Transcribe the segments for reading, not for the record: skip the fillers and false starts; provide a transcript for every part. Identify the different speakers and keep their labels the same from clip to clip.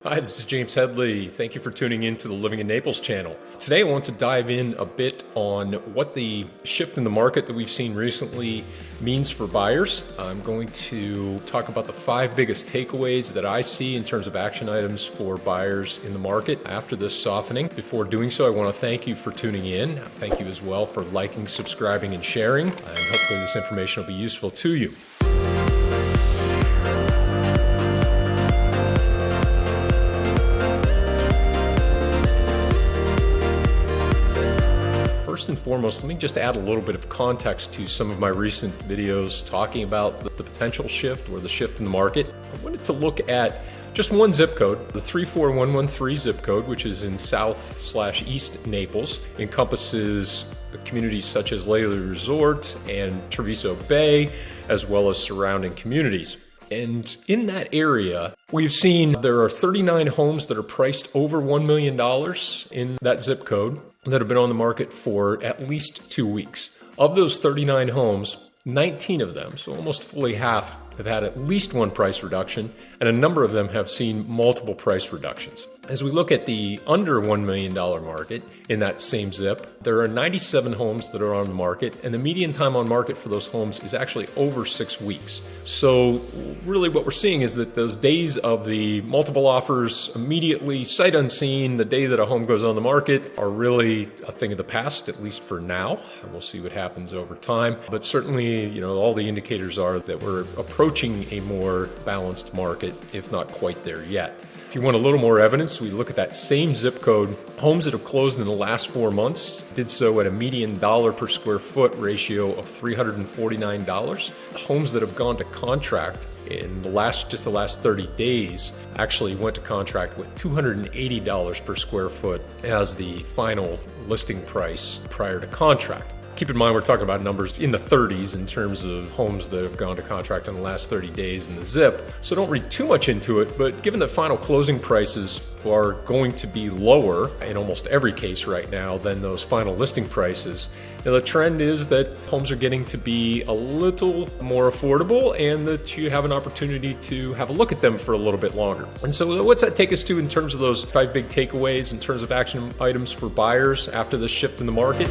Speaker 1: Hi, this is James Headley. Thank you for tuning in to the Living in Naples channel. Today I want to dive in a bit on what the shift in the market that we've seen recently means for buyers. I'm going to talk about the 5 biggest takeaways that I see in terms of action items for buyers in the market after this softening. Before doing so, I want to thank you for tuning in. Thank you as well for liking, subscribing, and sharing. And hopefully this information will be useful to you. First and foremost, let me just add a little bit of context to some of my recent videos talking about the potential shift or the shift in the market. I wanted to look at just one zip code, the 34113 zip code, which is in South/East Naples, encompasses communities such as Lely Resort and Treviso Bay, as well as surrounding communities. And in that area, we've seen there are 39 homes that are priced over $1 million in that zip code that have been on the market for at least 2 weeks. Of those 39 homes, 19 of them, so almost fully half, have had at least one price reduction, and a number of them have seen multiple price reductions. As we look at the under $1 million market in that same zip, there are 97 homes that are on the market, and the median time on market for those homes is actually over 6 weeks. So really what we're seeing is that those days of the multiple offers immediately, sight unseen, the day that a home goes on the market, are really a thing of the past, at least for now. And we'll see what happens over time. But certainly, all the indicators are that we're approaching a more balanced market, if not quite there yet. If you want a little more evidence, we look at that same zip code. Homes that have closed in the last 4 months did so at a median dollar per square foot ratio of $349. Homes that have gone to contract in the last 30 days actually went to contract with $280 per square foot as the final listing price prior to contract. Keep in mind, we're talking about numbers in the 30s in terms of homes that have gone to contract in the last 30 days in the zip. So don't read too much into it, but given that final closing prices are going to be lower in almost every case right now than those final listing prices, the trend is that homes are getting to be a little more affordable and that you have an opportunity to have a look at them for a little bit longer. And so what's that take us to in terms of those 5 big takeaways in terms of action items for buyers after this shift in the market?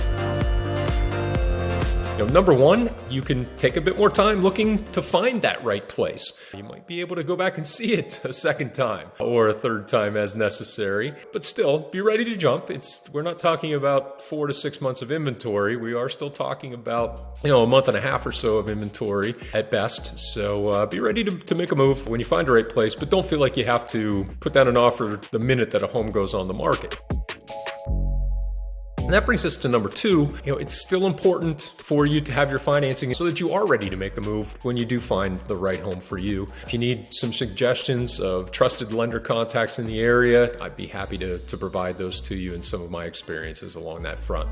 Speaker 1: Number 1, you can take a bit more time looking to find that right place. You might be able to go back and see it a second time or a third time as necessary, but still be ready to jump. We're not talking about 4 to 6 months of inventory. We are still talking about, a month and a half or so of inventory at best. So be ready to make a move when you find the right place, but don't feel like you have to put down an offer the minute that a home goes on the market. And that brings us to number 2. It's still important for you to have your financing so that you are ready to make the move when you do find the right home for you. If you need some suggestions of trusted lender contacts in the area, I'd be happy to provide those to you and some of my experiences along that front.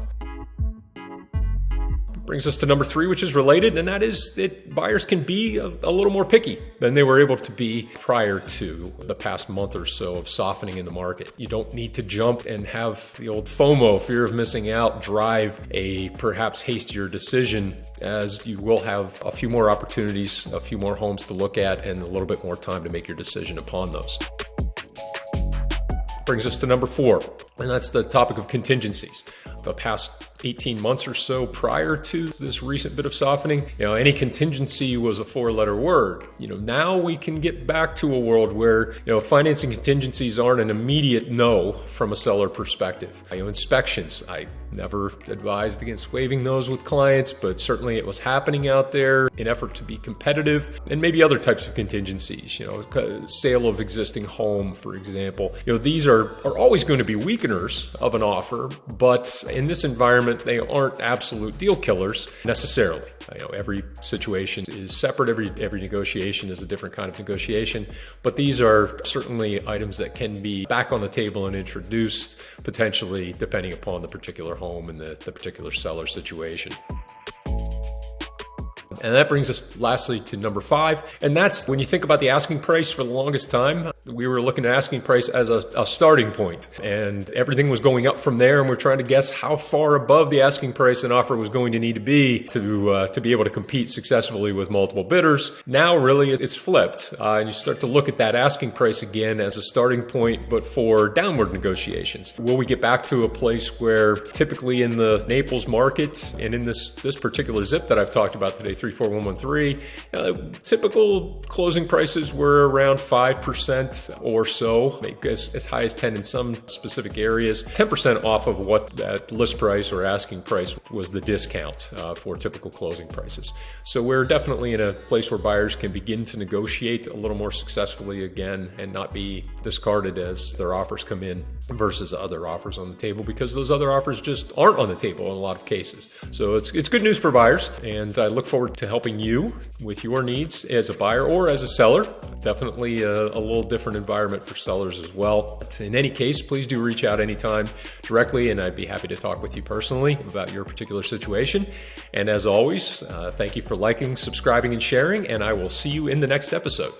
Speaker 1: Brings us to number 3, which is related, and that is that buyers can be a little more picky than they were able to be prior to the past month or so of softening in the market. You don't need to jump and have the old FOMO, fear of missing out, drive a perhaps hastier decision, as you will have a few more opportunities, a few more homes to look at, and a little bit more time to make your decision upon those. Brings us to number 4, and that's the topic of contingencies. The past 18 months or so prior to this recent bit of softening, any contingency was a 4-letter word. Now we can get back to a world where, financing contingencies aren't an immediate no from a seller perspective. Inspections, I never advised against waiving those with clients, but certainly it was happening out there in effort to be competitive, and maybe other types of contingencies, sale of existing home, for example. These are always going to be weakeners of an offer, but in this environment, they aren't absolute deal killers necessarily. Every situation is separate. Every negotiation is a different kind of negotiation, but these are certainly items that can be back on the table and introduced potentially depending upon the particular home and the particular seller situation. And that brings us lastly to number 5, and that's when you think about the asking price for the longest time, We were looking at asking price as a starting point, and everything was going up from there, and we're trying to guess how far above the asking price an offer was going to need to be to be able to compete successfully with multiple bidders. Now really it's flipped, and you start to look at that asking price again as a starting point, but for downward negotiations. Will we get back to a place where typically in the Naples market and in this particular zip that I've talked about today, 34113, typical closing prices were around 5% or so, as high as 10 in some specific areas. 10% off of what that list price or asking price was the discount for typical closing prices. So we're definitely in a place where buyers can begin to negotiate a little more successfully again and not be discarded as their offers come in versus other offers on the table, because those other offers just aren't on the table in a lot of cases. So it's good news for buyers, and I look forward to helping you with your needs as a buyer or as a seller. Definitely a little different environment for sellers as well. But in any case, please do reach out anytime directly, and I'd be happy to talk with you personally about your particular situation. And as always, thank you for liking, subscribing, and sharing, and I will see you in the next episode.